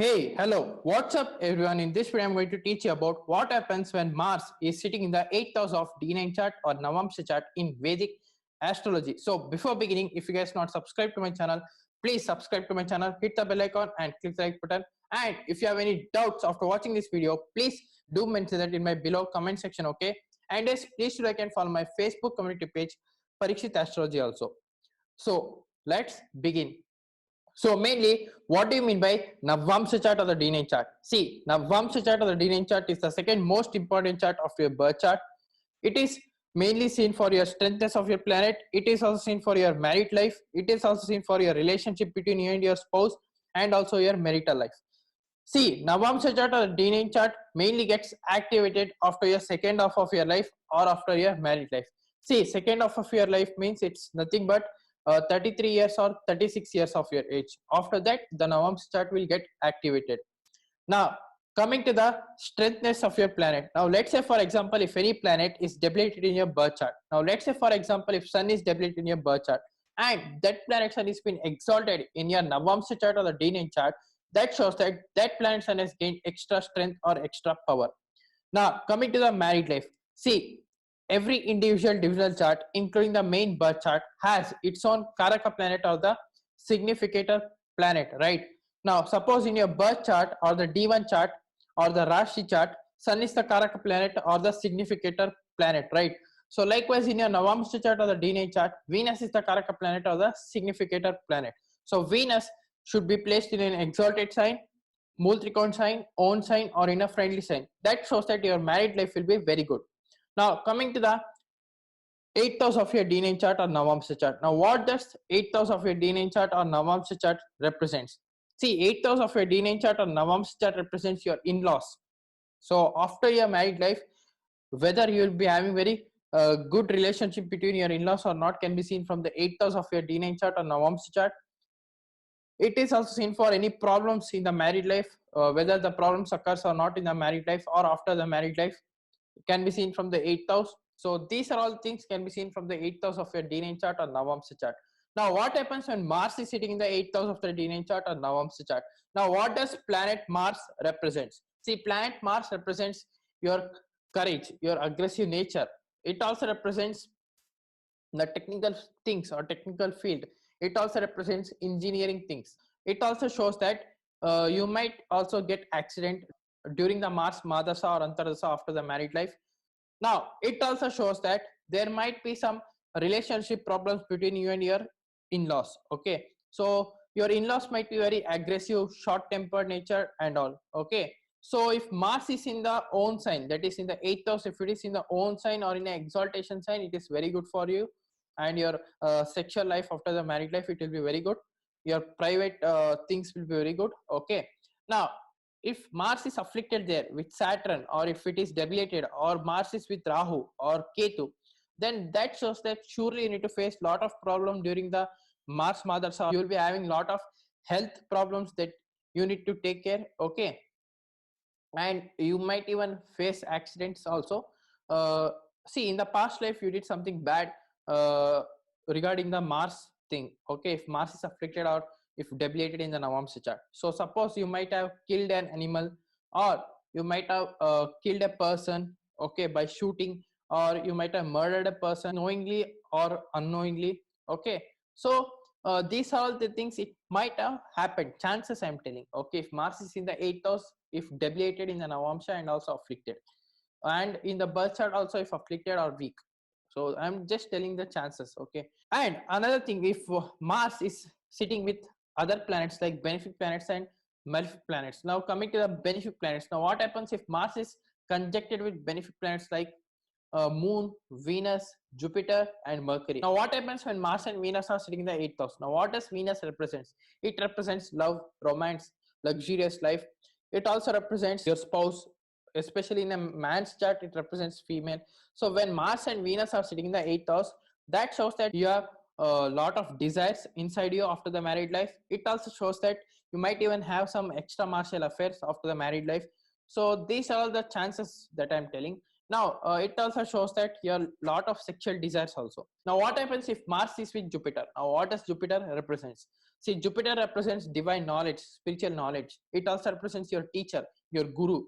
Hey, hello, what's up everyone? In this video, I'm going to teach you about what happens when Mars is sitting in the 8th house of D9 chart or Navamsa chart in Vedic astrology. So before beginning, if you guys not subscribed to my channel, please subscribe to my channel, hit the bell icon and click the like button. And if you have any doubts after watching this video, please do mention that in my below comment section, okay? And yes, please do like and follow my Facebook community page, Parikshith Astrology also. So let's begin. So mainly, what do you mean by Navamsa chart or the D9 chart? See, Navamsa chart or the D9 chart is the second most important chart of your birth chart. It is mainly seen for your strengthness of your planet. It is also seen for your married life. It is also seen for your relationship between you and your spouse and also your marital life. See, Navamsa chart or the D9 chart mainly gets activated after your second half of your life or after your married life. See, second half of your life means it's nothing but 33 years or 36 years of your age. After that, the Navamsa chart will get activated. Now, coming to the strengthness of your planet. Now, let's say, for example, if any planet is debilitated in your birth chart. Now, let's say, for example, if Sun is debilitated in your birth chart and that planet Sun has been exalted in your Navamsa chart or the D9 chart, that shows that that planet Sun has gained extra strength or extra power. Now, coming to the married life. See, every individual divisional chart, including the main birth chart, has its own Karaka planet or the significator planet, right? Now, suppose in your birth chart or the D1 chart or the Rashi chart, Sun is the Karaka planet or the significator planet, right? So, likewise, in your Navamsa chart or the D9 chart, Venus is the Karaka planet or the significator planet. So, Venus should be placed in an exalted sign, Mool Trikon sign, own sign, or in a friendly sign. That shows that your married life will be very good. Now, coming to the 8th house of your D9 chart or Navamsa chart. Now, what does 8th house of your D9 chart or Navamsa chart represents? See, 8th house of your D9 chart or Navamsa chart represents your in-laws. So, after your married life, whether you will be having very good relationship between your in-laws or not can be seen from the 8th house of your D9 chart or Navamsa chart. It is also seen for any problems in the married life, whether the problems occurs or not in the married life or after the married life. It can be seen from the 8th house. So these are all things can be seen from the 8th house of your D9 chart or Navamsa chart. Now, what happens when Mars is sitting in the 8th house of the D9 chart or Navamsa chart? Now, what does planet Mars represents? See, planet Mars represents your courage, your aggressive nature. It also represents the technical things or technical field. It also represents engineering things. It also shows that you might also get accident during the Mars Madasa or Antardasa after the married life. Now, it also shows that there might be some relationship problems between you and your in-laws. Okay, so your in-laws might be very aggressive, short-tempered nature and all. Okay, so if Mars is in the own sign, that is in the 8th house, if it is in the own sign or in an exaltation sign, it is very good for you. And your sexual life after the married life, it will be very good. Your private things will be very good. Okay, now if Mars is afflicted there with Saturn, or if it is debilitated, or Mars is with Rahu or Ketu, then that shows that surely you need to face a lot of problem during the Mars Madasa. You will be having a lot of health problems that you need to take care. Okay, and you might even face accidents also. See, in the past life you did something bad regarding the Mars thing. Okay, if Mars is afflicted or if debilitated in the Navamsa chart. So suppose you might have killed an animal, or you might have killed a person, okay, by shooting, or you might have murdered a person knowingly or unknowingly. Okay, so these are all the things it might have happened. Chances I'm telling. Okay, if Mars is in the 8th house, if debilitated in the Navamsa and also afflicted, and in the birth chart also if afflicted or weak. So I'm just telling the chances. Okay, and another thing, if Mars is sitting with other planets like Benefic Planets and Malefic Planets. Now, coming to the Benefic Planets. Now, what happens if Mars is conjuncted with Benefic Planets like Moon, Venus, Jupiter, and Mercury? Now, what happens when Mars and Venus are sitting in the 8th house? Now, what does Venus represents? It represents love, romance, luxurious life. It also represents your spouse, especially in a man's chart. It represents female. So when Mars and Venus are sitting in the 8th house, that shows that you have a lot of desires inside you after the married life. It also shows that you might even have some extramarital affairs after the married life. So these are all the chances that I'm telling. Now it also shows that your lot of sexual desires also. Now what happens if Mars is with Jupiter? Now what does Jupiter represents? See, Jupiter represents divine knowledge, spiritual knowledge. It also represents your teacher, your guru,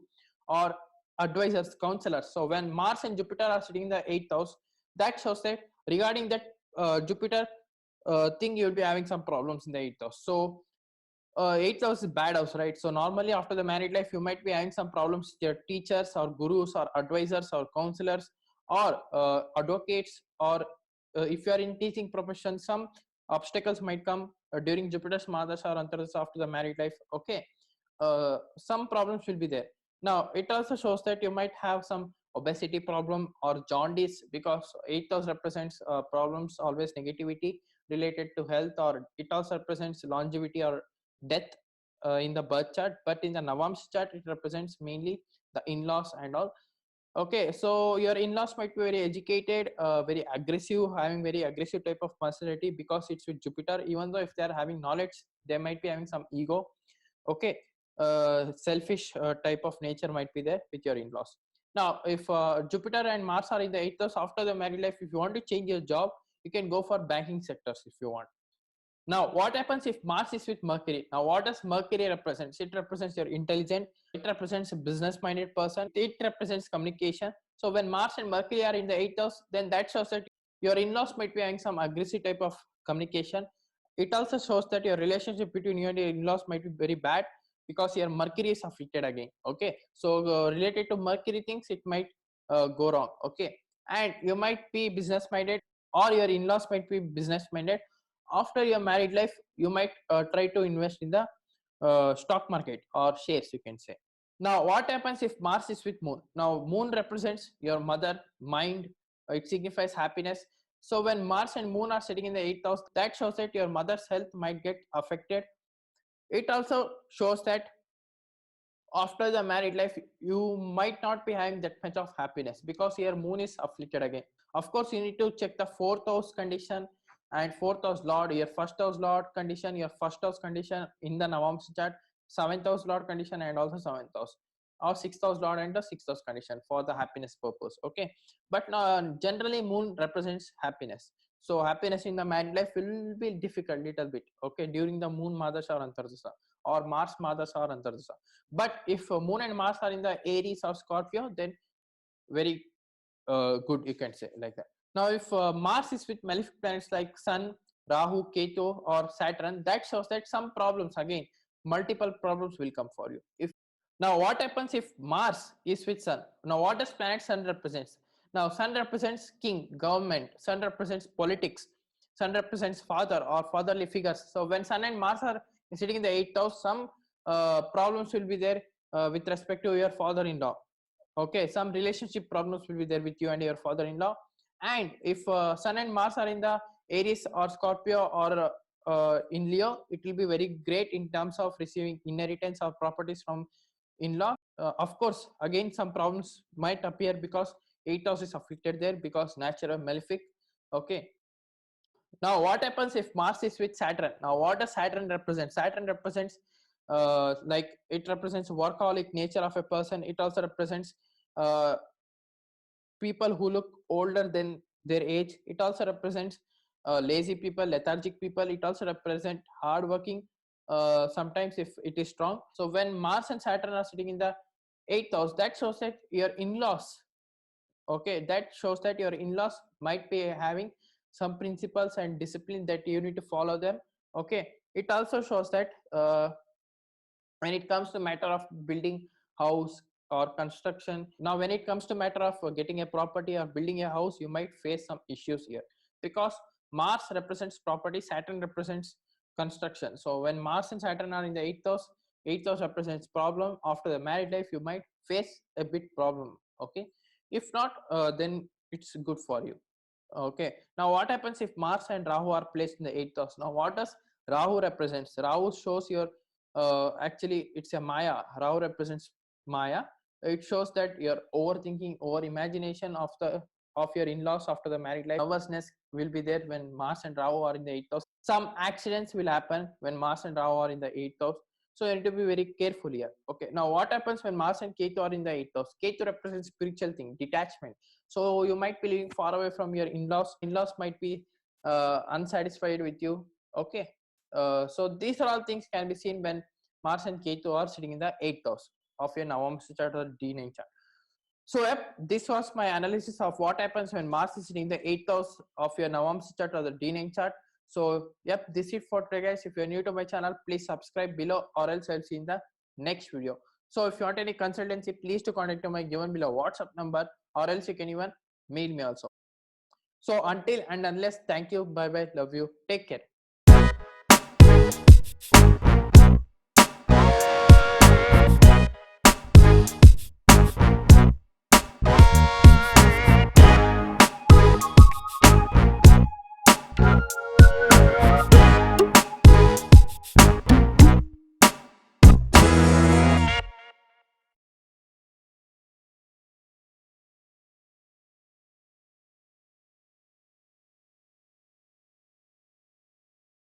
or advisors, counselors. So when Mars and Jupiter are sitting in the 8th house, that shows that regarding that Jupiter thing, you'll be having some problems in the 8th house. So 8th house is bad house, right? So normally after the married life, you might be having some problems with your teachers or gurus or advisors or counselors or advocates, or if you are in teaching profession, some obstacles might come during Jupiter's Madas or Antaras after the married life. Okay, some problems will be there. Now it also shows that you might have some obesity problem or jaundice, because 8th house represents problems, always negativity related to health, or it also represents longevity or death in the birth chart. But in the Navamsa chart, it represents mainly the in-laws and all. Okay, so your in-laws might be very educated, very aggressive, having very aggressive type of personality, because it's with Jupiter. Even though if they are having knowledge, they might be having some ego. Okay, selfish type of nature might be there with your in-laws. Now if Jupiter and Mars are in the 8th house after the married life, if you want to change your job, you can go for banking sectors if you want. Now what happens if Mars is with Mercury? Now what does Mercury represent? It represents your intelligent, it represents a business minded person, it represents communication. So when Mars and Mercury are in the 8th house, then that shows that your in-laws might be having some aggressive type of communication. It also shows that your relationship between you and your in-laws might be very bad, because your Mercury is afflicted again. Okay, so related to Mercury things, it might go wrong. Okay, and you might be business minded, or your in-laws might be business minded. After your married life, you might try to invest in the stock market or shares, you can say. Now what happens if Mars is with Moon? Now Moon represents your mother, mind, it signifies happiness. So when Mars and Moon are sitting in the 8th house, that shows that your mother's health might get affected. It also shows that after the married life, you might not be having that much of happiness, because your Moon is afflicted again. Of course, you need to check the 4th house condition and 4th house lord, your 1st house lord condition, your 1st house condition in the Navamsa chart, 7th house lord condition, and also 7th house or 6th house lord and the 6th house condition for the happiness purpose. Okay, but generally Moon represents happiness. So happiness in the married life will be difficult little bit. Okay, during the Moon Madasa or Antardasa, or Mars Madasa or Antardasa. But if Moon and Mars are in the Aries or Scorpio, then very good, you can say like that. Now if Mars is with malefic planets like Sun, Rahu, Ketu, or Saturn, that shows that some problems, again multiple problems will come for you. If now what happens if Mars is with Sun? Now what does planet Sun represents? Now Sun represents king, government, Sun represents politics, Sun represents father or fatherly figures. So when Sun and Mars are sitting in the 8th house, some problems will be there with respect to your father-in-law. Okay, some relationship problems will be there with you and your father-in-law. And if Sun and Mars are in the Aries or Scorpio or in Leo, it will be very great in terms of receiving inheritance or properties from in-law. Of course, again some problems might appear, because 8th house is affected there, because natural malefic. Okay, now what happens if Mars is with Saturn? Now what does Saturn represent? Saturn represents like it represents workaholic nature of a person. It also represents uh, people who look older than their age. It also represents lazy people, lethargic people. It also represents hardworking, sometimes if it is strong. So when Mars and Saturn are sitting in the 8th house, that shows that your in-laws, okay, that shows that your in-laws might be having some principles and discipline that you need to follow them. Okay, it also shows that when it comes to matter of building house or construction, now when it comes to matter of getting a property or building a house, you might face some issues here, because Mars represents property, Saturn represents construction. So when Mars and Saturn are in the 8th house, 8th house represents problem. After the married life, you might face a bit problem. Okay, if not then it's good for you. Okay, now what happens if Mars and Rahu are placed in the 8th house? Now what does Rahu represents? Rahu shows your actually it's a Maya. Rahu represents Maya. It shows that your overthinking, over imagination of your in-laws after the married life. Nervousness will be there when Mars and Rahu are in the 8th house. Some accidents will happen when Mars and Rahu are in the 8th house. So you need to be very careful here. Okay, now what happens when Mars and Ketu are in the 8th house? Ketu represents spiritual thing, detachment. So you might be living far away from your in-laws. In-laws might be unsatisfied with you. Okay, so these are all things can be seen when Mars and Ketu are sitting in the 8th house of your Navamsa chart or D9 chart. So yep, this was my analysis of what happens when Mars is sitting in the 8th house of your Navamsa chart or the D9 chart. So yep, this is it for today, guys. If you're new to my channel, please subscribe below, or else I'll see you in the next video. So if you want any consultancy, please to contact my given below WhatsApp number, or else you can even mail me also. So until and unless, thank you, bye bye, love you, take care.